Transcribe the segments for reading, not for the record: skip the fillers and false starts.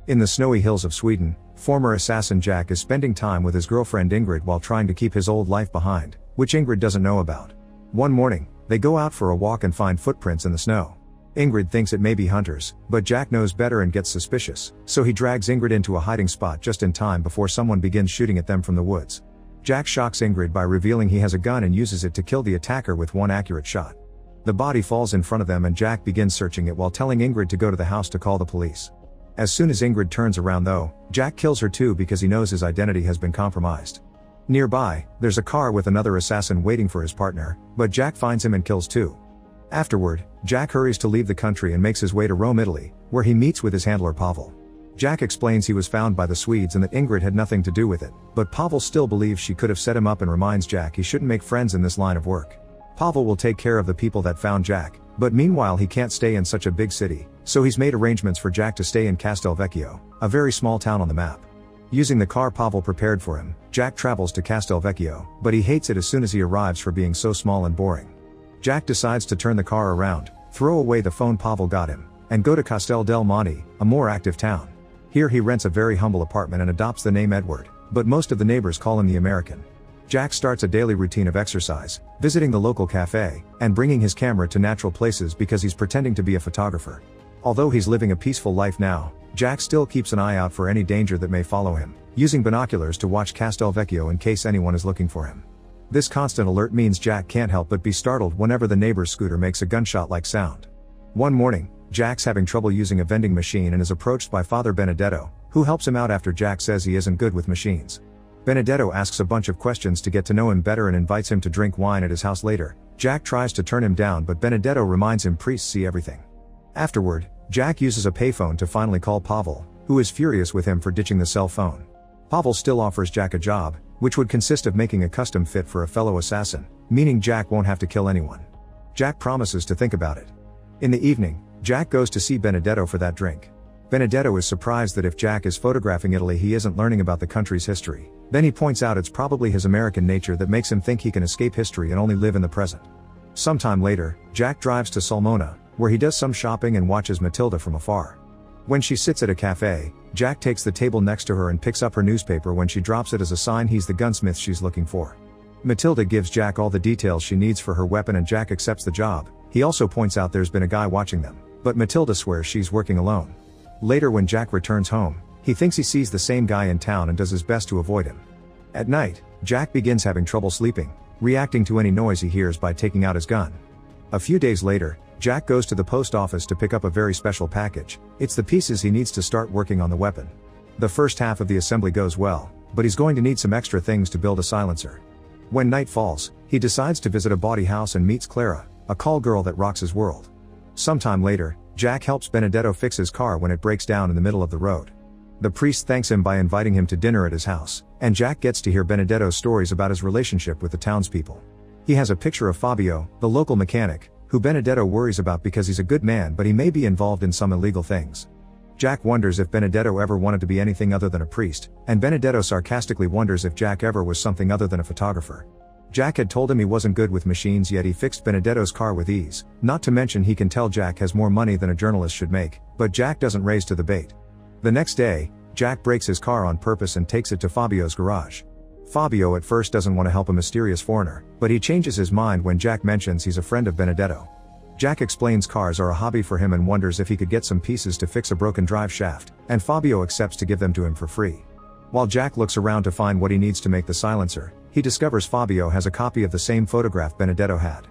In the snowy hills of Sweden, former assassin Jack is spending time with his girlfriend Ingrid while trying to keep his old life behind, which Ingrid doesn't know about. One morning, they go out for a walk and find footprints in the snow. Ingrid thinks it may be hunters, but Jack knows better and gets suspicious, so he drags Ingrid into a hiding spot just in time before someone begins shooting at them from the woods. Jack shocks Ingrid by revealing he has a gun and uses it to kill the attacker with one accurate shot. The body falls in front of them and Jack begins searching it while telling Ingrid to go to the house to call the police. As soon as Ingrid turns around though, Jack kills her too because he knows his identity has been compromised. Nearby, there's a car with another assassin waiting for his partner, but Jack finds him and kills too. Afterward, Jack hurries to leave the country and makes his way to Rome, Italy, where he meets with his handler Pavel. Jack explains he was found by the Swedes and that Ingrid had nothing to do with it, but Pavel still believes she could have set him up and reminds Jack he shouldn't make friends in this line of work. Pavel will take care of the people that found Jack, but meanwhile he can't stay in such a big city, so he's made arrangements for Jack to stay in Castelvecchio, a very small town on the map. Using the car Pavel prepared for him, Jack travels to Castelvecchio, but he hates it as soon as he arrives for being so small and boring. Jack decides to turn the car around, throw away the phone Pavel got him, and go to Castel del Monte, a more active town. Here he rents a very humble apartment and adopts the name Edward, but most of the neighbors call him the American. Jack starts a daily routine of exercise, visiting the local cafe, and bringing his camera to natural places because he's pretending to be a photographer. Although he's living a peaceful life now, Jack still keeps an eye out for any danger that may follow him, using binoculars to watch Castelvecchio in case anyone is looking for him. This constant alert means Jack can't help but be startled whenever the neighbor's scooter makes a gunshot-like sound. One morning, Jack's having trouble using a vending machine and is approached by Father Benedetto, who helps him out after Jack says he isn't good with machines. Benedetto asks a bunch of questions to get to know him better and invites him to drink wine at his house later. Jack tries to turn him down but Benedetto reminds him priests see everything. Afterward, Jack uses a payphone to finally call Pavel, who is furious with him for ditching the cell phone. Pavel still offers Jack a job, which would consist of making a custom fit for a fellow assassin, meaning Jack won't have to kill anyone. Jack promises to think about it. In the evening, Jack goes to see Benedetto for that drink. Benedetto is surprised that if Jack is photographing Italy he isn't learning about the country's history. Then he points out it's probably his American nature that makes him think he can escape history and only live in the present. Sometime later, Jack drives to Sulmona, where he does some shopping and watches Matilda from afar. When she sits at a cafe, Jack takes the table next to her and picks up her newspaper when she drops it as a sign he's the gunsmith she's looking for. Matilda gives Jack all the details she needs for her weapon and Jack accepts the job. He also points out there's been a guy watching them, but Matilda swears she's working alone. Later when Jack returns home, he thinks he sees the same guy in town and does his best to avoid him. At night, Jack begins having trouble sleeping, reacting to any noise he hears by taking out his gun. A few days later, Jack goes to the post office to pick up a very special package. It's the pieces he needs to start working on the weapon. The first half of the assembly goes well, but he's going to need some extra things to build a silencer. When night falls, he decides to visit a bawdy house and meets Clara, a call girl that rocks his world. Sometime later, Jack helps Benedetto fix his car when it breaks down in the middle of the road. The priest thanks him by inviting him to dinner at his house, and Jack gets to hear Benedetto's stories about his relationship with the townspeople. He has a picture of Fabio, the local mechanic, who Benedetto worries about because he's a good man but he may be involved in some illegal things. Jack wonders if Benedetto ever wanted to be anything other than a priest, and Benedetto sarcastically wonders if Jack ever was something other than a photographer. Jack had told him he wasn't good with machines yet he fixed Benedetto's car with ease, not to mention he can tell Jack has more money than a journalist should make, but Jack doesn't raise to the bait. The next day, Jack breaks his car on purpose and takes it to Fabio's garage. Fabio at first doesn't want to help a mysterious foreigner, but he changes his mind when Jack mentions he's a friend of Benedetto. Jack explains cars are a hobby for him and wonders if he could get some pieces to fix a broken drive shaft, and Fabio accepts to give them to him for free. While Jack looks around to find what he needs to make the silencer, he discovers Fabio has a copy of the same photograph Benedetto had.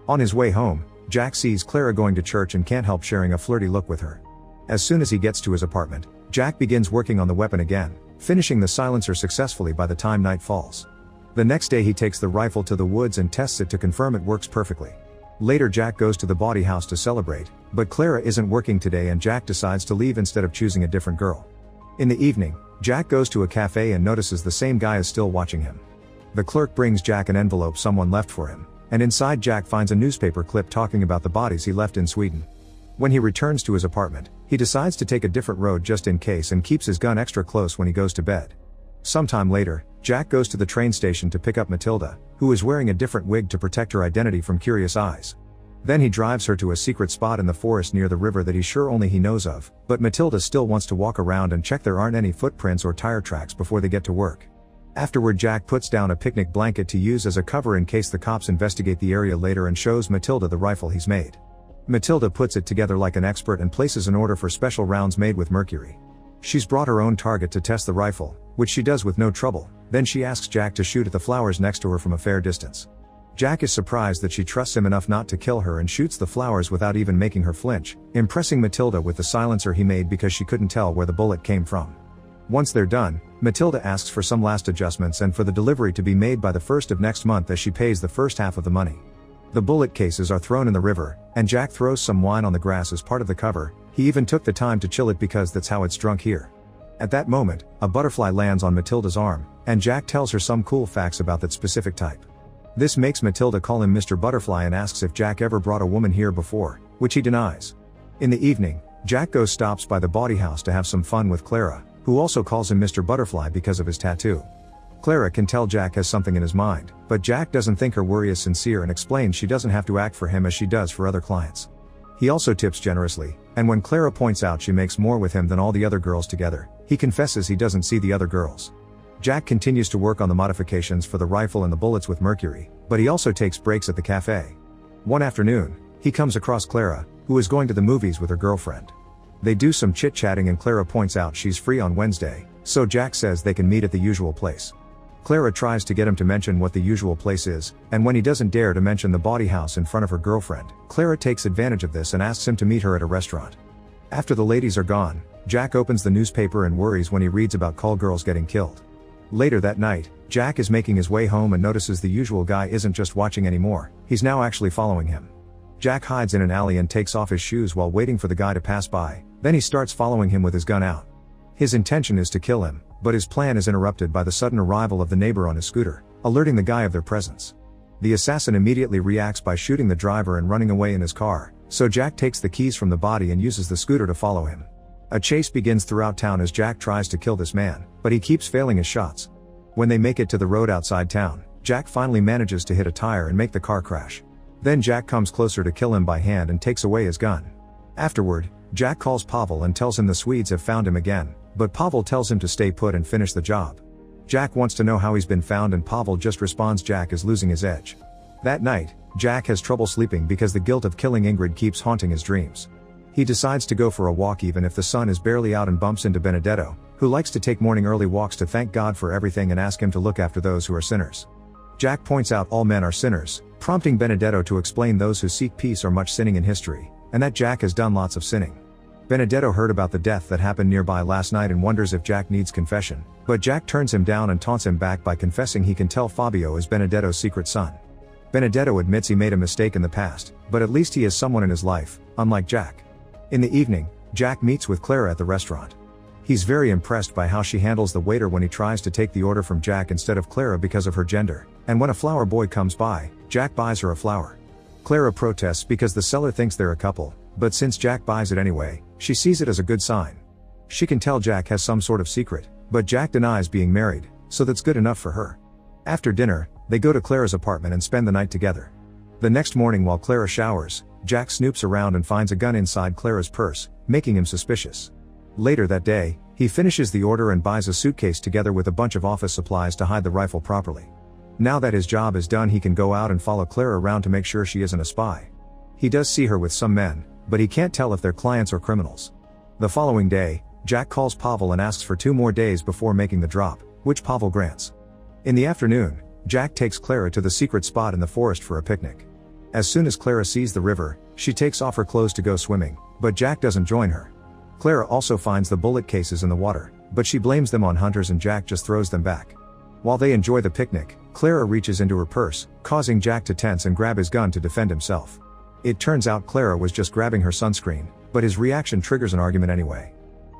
On his way home, Jack sees Clara going to church and can't help sharing a flirty look with her. As soon as he gets to his apartment, Jack begins working on the weapon again, finishing the silencer successfully by the time night falls. The next day he takes the rifle to the woods and tests it to confirm it works perfectly. Later Jack goes to the bawdy house to celebrate, but Clara isn't working today and Jack decides to leave instead of choosing a different girl. In the evening, Jack goes to a cafe and notices the same guy is still watching him. The clerk brings Jack an envelope someone left for him, and inside Jack finds a newspaper clip talking about the bodies he left in Sweden. When he returns to his apartment, he decides to take a different road just in case and keeps his gun extra close when he goes to bed. Sometime later, Jack goes to the train station to pick up Matilda, who is wearing a different wig to protect her identity from curious eyes. Then he drives her to a secret spot in the forest near the river that he's sure only he knows of, but Matilda still wants to walk around and check there aren't any footprints or tire tracks before they get to work. Afterward, Jack puts down a picnic blanket to use as a cover in case the cops investigate the area later and shows Matilda the rifle he's made. Matilda puts it together like an expert and places an order for special rounds made with mercury. She's brought her own target to test the rifle, which she does with no trouble. Then she asks Jack to shoot at the flowers next to her from a fair distance. Jack is surprised that she trusts him enough not to kill her and shoots the flowers without even making her flinch, impressing Matilda with the silencer he made because she couldn't tell where the bullet came from. Once they're done, Matilda asks for some last adjustments and for the delivery to be made by the 1st of next month as she pays the first half of the money. The bullet cases are thrown in the river, and Jack throws some wine on the grass as part of the cover. He even took the time to chill it because that's how it's drunk here. At that moment, a butterfly lands on Matilda's arm, and Jack tells her some cool facts about that specific type. This makes Matilda call him Mr. Butterfly and asks if Jack ever brought a woman here before, which he denies. In the evening, Jack stops by the bawdy house to have some fun with Clara, who also calls him Mr. Butterfly because of his tattoo. Clara can tell Jack has something in his mind, but Jack doesn't think her worry is sincere and explains she doesn't have to act for him as she does for other clients. He also tips generously, and when Clara points out she makes more with him than all the other girls together, he confesses he doesn't see the other girls. Jack continues to work on the modifications for the rifle and the bullets with mercury, but he also takes breaks at the cafe. One afternoon, he comes across Clara, who is going to the movies with her girlfriend. They do some chit-chatting and Clara points out she's free on Wednesday, so Jack says they can meet at the usual place. Clara tries to get him to mention what the usual place is, and when he doesn't dare to mention the bawdy house in front of her girlfriend, Clara takes advantage of this and asks him to meet her at a restaurant. After the ladies are gone, Jack opens the newspaper and worries when he reads about call girls getting killed. Later that night, Jack is making his way home and notices the usual guy isn't just watching anymore, he's now actually following him. Jack hides in an alley and takes off his shoes while waiting for the guy to pass by, then he starts following him with his gun out. His intention is to kill him, but his plan is interrupted by the sudden arrival of the neighbor on his scooter, alerting the guy of their presence. The assassin immediately reacts by shooting the driver and running away in his car, so Jack takes the keys from the body and uses the scooter to follow him. A chase begins throughout town as Jack tries to kill this man, but he keeps failing his shots. When they make it to the road outside town, Jack finally manages to hit a tire and make the car crash. Then Jack comes closer to kill him by hand and takes away his gun. Afterward, Jack calls Pavel and tells him the Swedes have found him again, but Pavel tells him to stay put and finish the job. Jack wants to know how he's been found and Pavel just responds Jack is losing his edge. That night, Jack has trouble sleeping because the guilt of killing Ingrid keeps haunting his dreams. He decides to go for a walk even if the sun is barely out and bumps into Benedetto, who likes to take morning early walks to thank God for everything and ask him to look after those who are sinners. Jack points out all men are sinners, prompting Benedetto to explain those who seek peace are much sinning in history, and that Jack has done lots of sinning. Benedetto heard about the death that happened nearby last night and wonders if Jack needs confession, but Jack turns him down and taunts him back by confessing he can tell Fabio is Benedetto's secret son. Benedetto admits he made a mistake in the past, but at least he has someone in his life, unlike Jack. In the evening, Jack meets with Clara at the restaurant. He's very impressed by how she handles the waiter when he tries to take the order from Jack instead of Clara because of her gender, and when a flower boy comes by, Jack buys her a flower. Clara protests because the seller thinks they're a couple, but since Jack buys it anyway, she sees it as a good sign. She can tell Jack has some sort of secret, but Jack denies being married, so that's good enough for her. After dinner, they go to Clara's apartment and spend the night together. The next morning while Clara showers, Jack snoops around and finds a gun inside Clara's purse, making him suspicious. Later that day, he finishes the order and buys a suitcase together with a bunch of office supplies to hide the rifle properly. Now that his job is done, he can go out and follow Clara around to make sure she isn't a spy. He does see her with some men, but he can't tell if they're clients or criminals. The following day, Jack calls Pavel and asks for 2 more days before making the drop, which Pavel grants. In the afternoon, Jack takes Clara to the secret spot in the forest for a picnic. As soon as Clara sees the river, she takes off her clothes to go swimming, but Jack doesn't join her. Clara also finds the bullet cases in the water, but she blames them on hunters and Jack just throws them back. While they enjoy the picnic, Clara reaches into her purse, causing Jack to tense and grab his gun to defend himself. It turns out Clara was just grabbing her sunscreen, but his reaction triggers an argument anyway.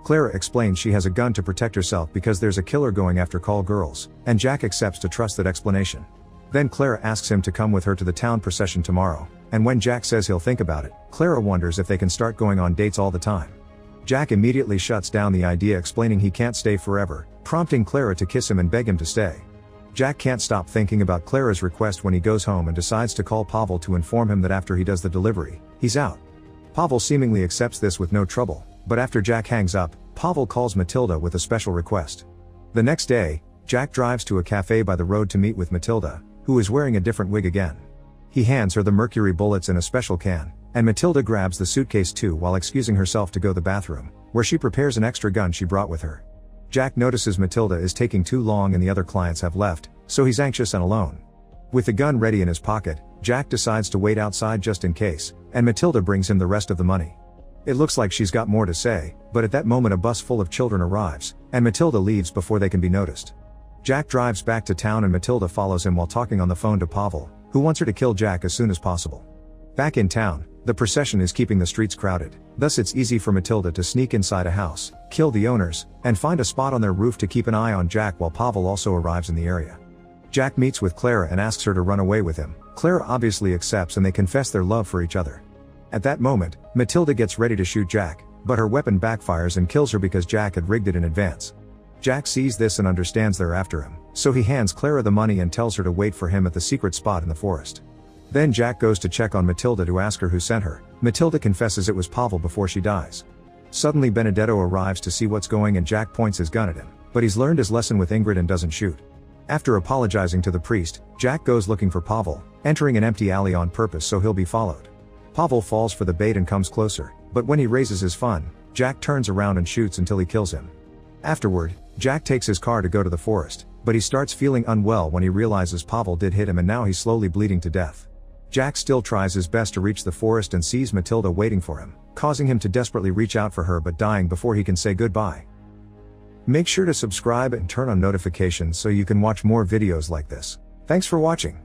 Clara explains she has a gun to protect herself because there's a killer going after call girls, and Jack accepts to trust that explanation. Then Clara asks him to come with her to the town procession tomorrow, and when Jack says he'll think about it, Clara wonders if they can start going on dates all the time. Jack immediately shuts down the idea, explaining he can't stay forever, prompting Clara to kiss him and beg him to stay. Jack can't stop thinking about Clara's request when he goes home and decides to call Pavel to inform him that after he does the delivery, he's out. Pavel seemingly accepts this with no trouble, but after Jack hangs up, Pavel calls Matilda with a special request. The next day, Jack drives to a cafe by the road to meet with Matilda, who is wearing a different wig again. He hands her the mercury bullets in a special can, and Matilda grabs the suitcase too while excusing herself to go to the bathroom, where she prepares an extra gun she brought with her. Jack notices Matilda is taking too long and the other clients have left, so he's anxious and alone. With the gun ready in his pocket, Jack decides to wait outside just in case, and Matilda brings him the rest of the money. It looks like she's got more to say, but at that moment a bus full of children arrives, and Matilda leaves before they can be noticed. Jack drives back to town and Matilda follows him while talking on the phone to Pavel, who wants her to kill Jack as soon as possible. Back in town, the procession is keeping the streets crowded, thus it's easy for Matilda to sneak inside a house, kill the owners, and find a spot on their roof to keep an eye on Jack while Pavel also arrives in the area. Jack meets with Clara and asks her to run away with him. Clara obviously accepts and they confess their love for each other. At that moment, Matilda gets ready to shoot Jack, but her weapon backfires and kills her because Jack had rigged it in advance. Jack sees this and understands they're after him, so he hands Clara the money and tells her to wait for him at the secret spot in the forest. Then Jack goes to check on Matilda to ask her who sent her. Matilda confesses it was Pavel before she dies. Suddenly Benedetto arrives to see what's going and Jack points his gun at him, but he's learned his lesson with Ingrid and doesn't shoot. After apologizing to the priest, Jack goes looking for Pavel, entering an empty alley on purpose so he'll be followed. Pavel falls for the bait and comes closer, but when he raises his fun, Jack turns around and shoots until he kills him. Afterward, Jack takes his car to go to the forest, but he starts feeling unwell when he realizes Pavel did hit him and now he's slowly bleeding to death. Jack still tries his best to reach the forest and sees Matilda waiting for him, causing him to desperately reach out for her but dying before he can say goodbye. Make sure to subscribe and turn on notifications so you can watch more videos like this. Thanks for watching.